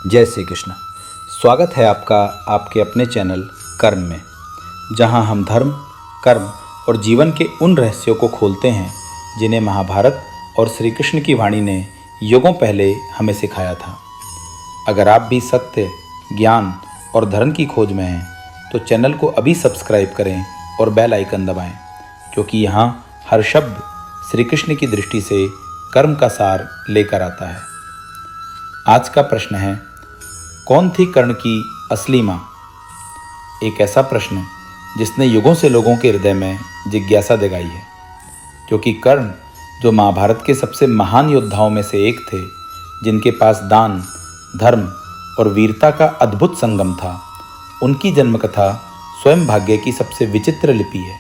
जय श्री कृष्ण। स्वागत है आपका आपके अपने चैनल कर्म में, जहां हम धर्म, कर्म और जीवन के उन रहस्यों को खोलते हैं जिन्हें महाभारत और श्री कृष्ण की वाणी ने युगों पहले हमें सिखाया था। अगर आप भी सत्य, ज्ञान और धर्म की खोज में हैं तो चैनल को अभी सब्सक्राइब करें और बेल आइकन दबाएं, क्योंकि यहाँ हर शब्द श्री कृष्ण की दृष्टि से कर्म का सार लेकर आता है। आज का प्रश्न है, कौन थी कर्ण की असली माँ? एक ऐसा प्रश्न जिसने युगों से लोगों के हृदय में जिज्ञासा जगाई है, क्योंकि कर्ण जो महाभारत के सबसे महान योद्धाओं में से एक थे, जिनके पास दान, धर्म और वीरता का अद्भुत संगम था, उनकी जन्मकथा स्वयं भाग्य की सबसे विचित्र लिपि है।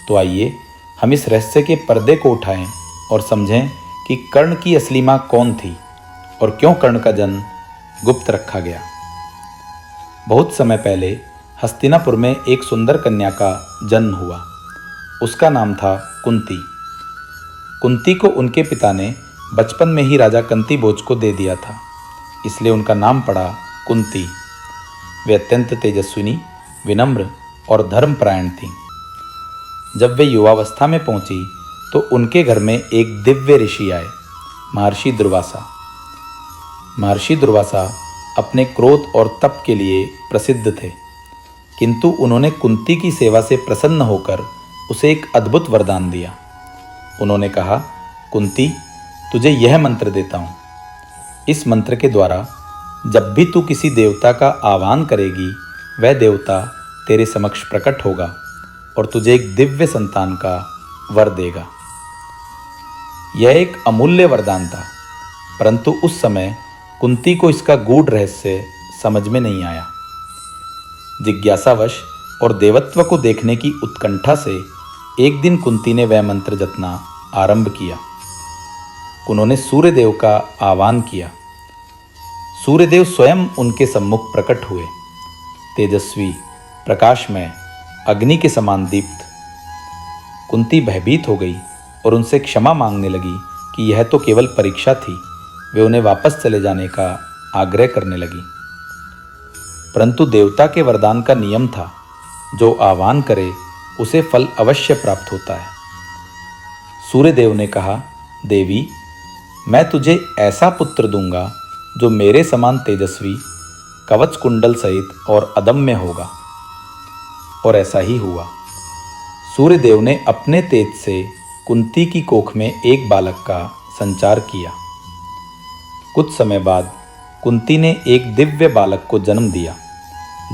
तो आइए हम इस रहस्य के पर्दे को उठाएं और समझें कि कर्ण की असली माँ कौन थी और क्यों कर्ण का जन्म गुप्त रखा गया। बहुत समय पहले हस्तिनापुर में एक सुंदर कन्या का जन्म हुआ। उसका नाम था कुंती। कुंती को उनके पिता ने बचपन में ही राजा कंती भोज को दे दिया था, इसलिए उनका नाम पड़ा कुंती। वे अत्यंत तेजस्विनी, विनम्र और धर्मपरायण थीं। जब वे युवावस्था में पहुंची तो उनके घर में एक दिव्य ऋषि आए, महर्षि दुर्वासा। महर्षि दुर्वासा अपने क्रोध और तप के लिए प्रसिद्ध थे, किंतु उन्होंने कुंती की सेवा से प्रसन्न होकर उसे एक अद्भुत वरदान दिया। उन्होंने कहा, कुंती, तुझे यह मंत्र देता हूँ। इस मंत्र के द्वारा जब भी तू किसी देवता का आह्वान करेगी, वह देवता तेरे समक्ष प्रकट होगा और तुझे एक दिव्य संतान का वर देगा। यह एक अमूल्य वरदान था, परंतु उस समय कुंती को इसका गूढ़ रहस्य समझ में नहीं आया। जिज्ञासावश और देवत्व को देखने की उत्कंठा से एक दिन कुंती ने वह मंत्र जपना आरंभ किया। उन्होंने सूर्यदेव का आह्वान किया। सूर्यदेव स्वयं उनके सम्मुख प्रकट हुए, तेजस्वी, प्रकाशमय, अग्नि के समान दीप्त। कुंती भयभीत हो गई और उनसे क्षमा मांगने लगी कि यह तो केवल परीक्षा थी। वे उन्हें वापस चले जाने का आग्रह करने लगी, परंतु देवता के वरदान का नियम था, जो आह्वान करे उसे फल अवश्य प्राप्त होता है। सूर्यदेव ने कहा, देवी, मैं तुझे ऐसा पुत्र दूंगा जो मेरे समान तेजस्वी, कवच कुंडल सहित और अदम्य होगा। और ऐसा ही हुआ। सूर्यदेव ने अपने तेज से कुंती की कोख में एक बालक का संचार किया। कुछ समय बाद कुंती ने एक दिव्य बालक को जन्म दिया,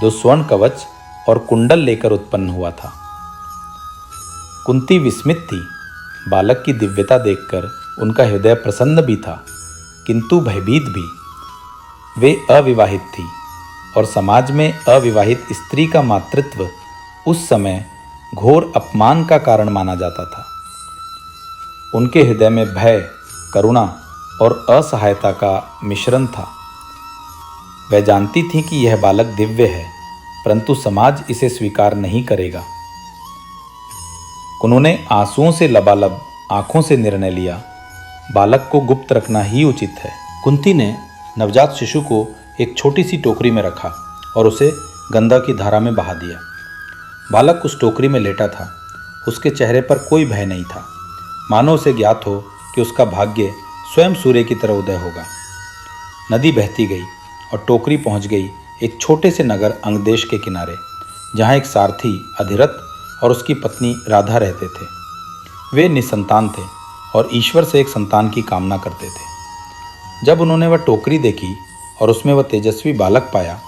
जो स्वर्ण कवच और कुंडल लेकर उत्पन्न हुआ था। कुंती विस्मित थी। बालक की दिव्यता देखकर उनका हृदय प्रसन्न भी था, किंतु भयभीत भी। वे अविवाहित थी और समाज में अविवाहित स्त्री का मातृत्व उस समय घोर अपमान का कारण माना जाता था। उनके हृदय में भय, करुणा और असहायता का मिश्रण था। वह जानती थी कि यह बालक दिव्य है, परंतु समाज इसे स्वीकार नहीं करेगा। उन्होंने आंसुओं से लबालब आंखों से निर्णय लिया, बालक को गुप्त रखना ही उचित है। कुंती ने नवजात शिशु को एक छोटी सी टोकरी में रखा और उसे गंगा की धारा में बहा दिया। बालक उस टोकरी में लेटा था। उसके चेहरे पर कोई भय नहीं था, मानो उसे ज्ञात हो कि उसका भाग्य स्वयं सूर्य की तरह उदय होगा। नदी बहती गई और टोकरी पहुंच गई एक छोटे से नगर अंगदेश के किनारे, जहां एक सारथी अधिरथ और उसकी पत्नी राधा रहते थे। वे निसंतान थे और ईश्वर से एक संतान की कामना करते थे। जब उन्होंने वह टोकरी देखी और उसमें वह तेजस्वी बालक पाया,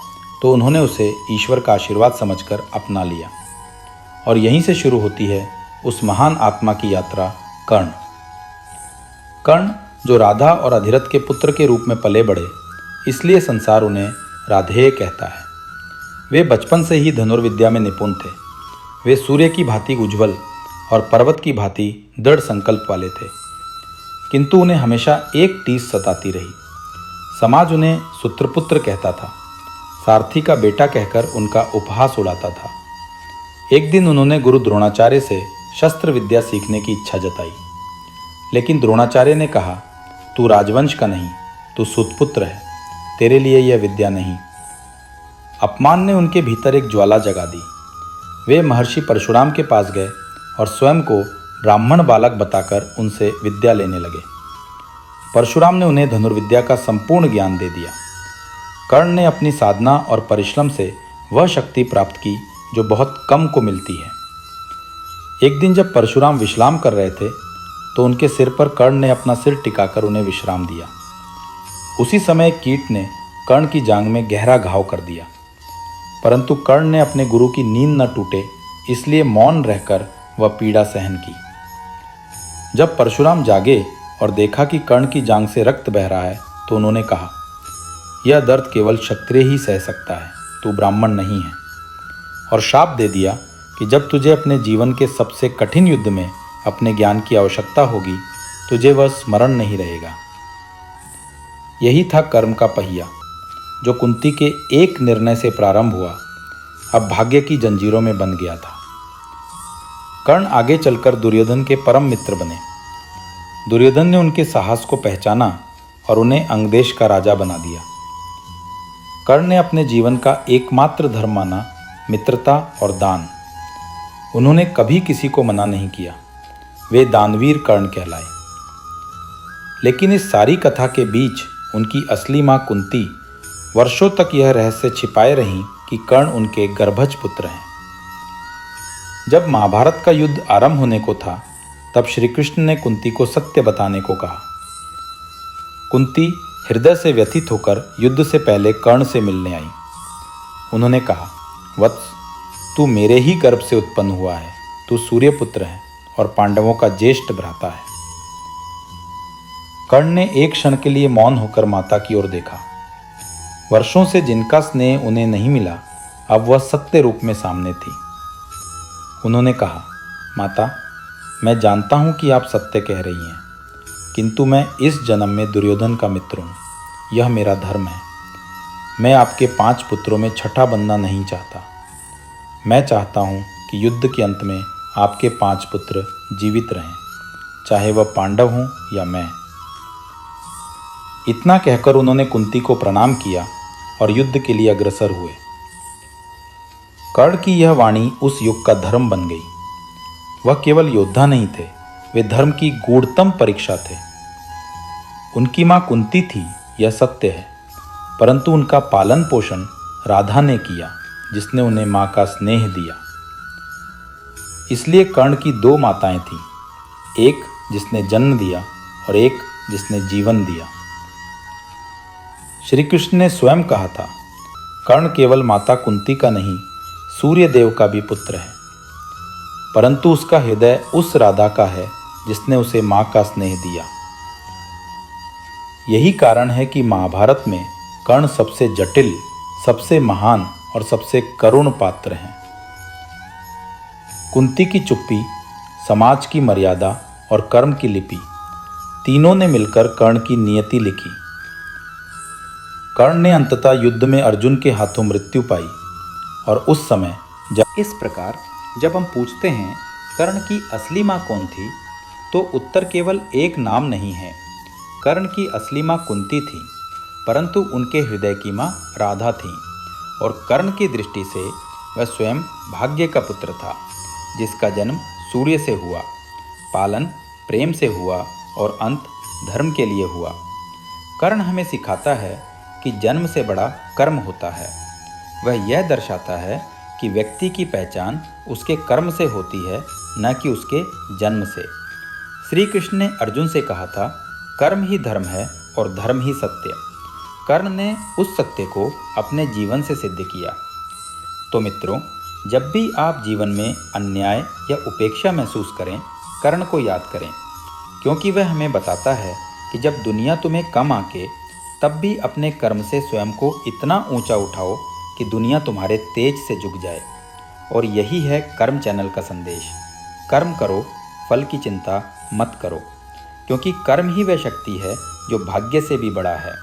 तो उन्होंने उसे ईश्वर का आशीर्वाद समझकर अपना लिया। और यहीं से शुरू होती है उस महान आत्मा की यात्रा, कर्ण। कर्ण जो राधा और अधिरथ के पुत्र के रूप में पले बढ़े, इसलिए संसार उन्हें राधेय कहता है। वे बचपन से ही धनुर्विद्या में निपुण थे। वे सूर्य की भांति उज्ज्वल और पर्वत की भांति दृढ़ संकल्प वाले थे, किंतु उन्हें हमेशा एक टीस सताती रही। समाज उन्हें सूत्रपुत्र कहता था, सारथी का बेटा कहकर उनका उपहास उड़ाता था। एक दिन उन्होंने गुरु द्रोणाचार्य से शस्त्र विद्या सीखने की इच्छा जताई, लेकिन द्रोणाचार्य ने कहा, तू राजवंश का नहीं, तू सूतपुत्र है, तेरे लिए यह विद्या नहीं। अपमान ने उनके भीतर एक ज्वाला जगा दी। वे महर्षि परशुराम के पास गए और स्वयं को ब्राह्मण बालक बताकर उनसे विद्या लेने लगे। परशुराम ने उन्हें धनुर्विद्या का संपूर्ण ज्ञान दे दिया। कर्ण ने अपनी साधना और परिश्रम से वह शक्ति प्राप्त की जो बहुत कम को मिलती है। एक दिन जब परशुराम विश्राम कर रहे थे तो उनके सिर पर कर्ण ने अपना सिर टिकाकर उन्हें विश्राम दिया। उसी समय एक कीट ने कर्ण की जांघ में गहरा घाव कर दिया, परंतु कर्ण ने अपने गुरु की नींद न टूटे इसलिए मौन रहकर वह पीड़ा सहन की। जब परशुराम जागे और देखा कि कर्ण की जांघ से रक्त बह रहा है तो उन्होंने कहा, यह दर्द केवल क्षत्रिय ही सह सकता है, तू ब्राह्मण नहीं है। और शाप दे दिया कि जब तुझे अपने जीवन के सबसे कठिन युद्ध में अपने ज्ञान की आवश्यकता होगी, तुझे वह स्मरण नहीं रहेगा। यही था कर्म का पहिया जो कुंती के एक निर्णय से प्रारंभ हुआ, अब भाग्य की जंजीरों में बंध गया था। कर्ण आगे चलकर दुर्योधन के परम मित्र बने। दुर्योधन ने उनके साहस को पहचाना और उन्हें अंगदेश का राजा बना दिया। कर्ण ने अपने जीवन का एकमात्र धर्म माना मित्रता और दान। उन्होंने कभी किसी को मना नहीं किया। वे दानवीर कर्ण कहलाए। लेकिन इस सारी कथा के बीच उनकी असली मां कुंती वर्षों तक यह रहस्य छिपाए रहीं कि कर्ण उनके गर्भज पुत्र हैं। जब महाभारत का युद्ध आरंभ होने को था तब श्री कृष्ण ने कुंती को सत्य बताने को कहा। कुंती हृदय से व्यथित होकर युद्ध से पहले कर्ण से मिलने आई। उन्होंने कहा, वत्स, तू मेरे ही गर्भ से उत्पन्न हुआ है, तू सूर्यपुत्र है और पांडवों का ज्येष्ठ भ्राता है। कर्ण ने एक क्षण के लिए मौन होकर माता की ओर देखा। वर्षों से जिनका स्नेह उन्हें नहीं मिला, अब वह सत्य रूप में सामने थी। उन्होंने कहा, माता, मैं जानता हूं कि आप सत्य कह रही हैं, किंतु मैं इस जन्म में दुर्योधन का मित्र हूं। यह मेरा धर्म है। मैं आपके 5 पुत्रों में छठा बनना नहीं चाहता। मैं चाहता हूं कि युद्ध के अंत में आपके 5 पुत्र जीवित रहें, चाहे वह पांडव हों या मैं। इतना कहकर उन्होंने कुंती को प्रणाम किया और युद्ध के लिए अग्रसर हुए। कर्ण की यह वाणी उस युग का धर्म बन गई। वह केवल योद्धा नहीं थे, वे धर्म की गूढ़तम परीक्षा थे। उनकी मां कुंती थी, यह सत्य है, परंतु उनका पालन पोषण राधा ने किया, जिसने उन्हें मां का स्नेह दिया। इसलिए कर्ण की 2 माताएं थीं, एक जिसने जन्म दिया और एक जिसने जीवन दिया। श्री कृष्ण ने स्वयं कहा था, कर्ण केवल माता कुंती का नहीं, सूर्य देव का भी पुत्र है, परंतु उसका हृदय उस राधा का है जिसने उसे मां का स्नेह दिया। यही कारण है कि महाभारत में कर्ण सबसे जटिल, सबसे महान और सबसे करुण पात्र हैं। कुंती की चुप्पी, समाज की मर्यादा और कर्म की लिपि, तीनों ने मिलकर कर्ण की नियति लिखी। कर्ण ने अंततः युद्ध में अर्जुन के हाथों मृत्यु पाई और उस समय इस प्रकार जब हम पूछते हैं कर्ण की असली मां कौन थी, तो उत्तर केवल एक नाम नहीं है। कर्ण की असली मां कुंती थी, परंतु उनके हृदय की मां राधा थी और कर्ण की दृष्टि से वह स्वयं भाग्य का पुत्र था, जिसका जन्म सूर्य से हुआ, पालन प्रेम से हुआ और अंत धर्म के लिए हुआ। कर्ण हमें सिखाता है कि जन्म से बड़ा कर्म होता है। वह यह दर्शाता है कि व्यक्ति की पहचान उसके कर्म से होती है, न कि उसके जन्म से। श्री कृष्ण ने अर्जुन से कहा था, कर्म ही धर्म है और धर्म ही सत्य। कर्ण ने उस सत्य को अपने जीवन से सिद्ध किया। तो मित्रों, जब भी आप जीवन में अन्याय या उपेक्षा महसूस करें, कर्ण को याद करें, क्योंकि वह हमें बताता है कि जब दुनिया तुम्हें कम आके, तब भी अपने कर्म से स्वयं को इतना ऊंचा उठाओ कि दुनिया तुम्हारे तेज से झुक जाए। और यही है कर्म चैनल का संदेश। कर्म करो, फल की चिंता मत करो, क्योंकि कर्म ही वह शक्ति है जो भाग्य से भी बड़ा है।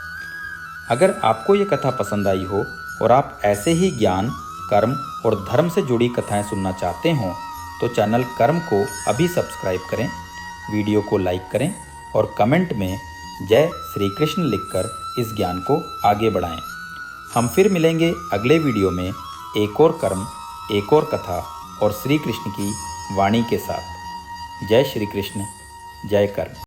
अगर आपको ये कथा पसंद आई हो और आप ऐसे ही ज्ञान, कर्म और धर्म से जुड़ी कथाएं सुनना चाहते हों, तो चैनल कर्म को अभी सब्सक्राइब करें, वीडियो को लाइक करें और कमेंट में जय श्री कृष्ण लिखकर इस ज्ञान को आगे बढ़ाएं। हम फिर मिलेंगे अगले वीडियो में एक और कर्म, एक और कथा और श्री कृष्ण की वाणी के साथ। जय श्री कृष्ण, जय कर्म।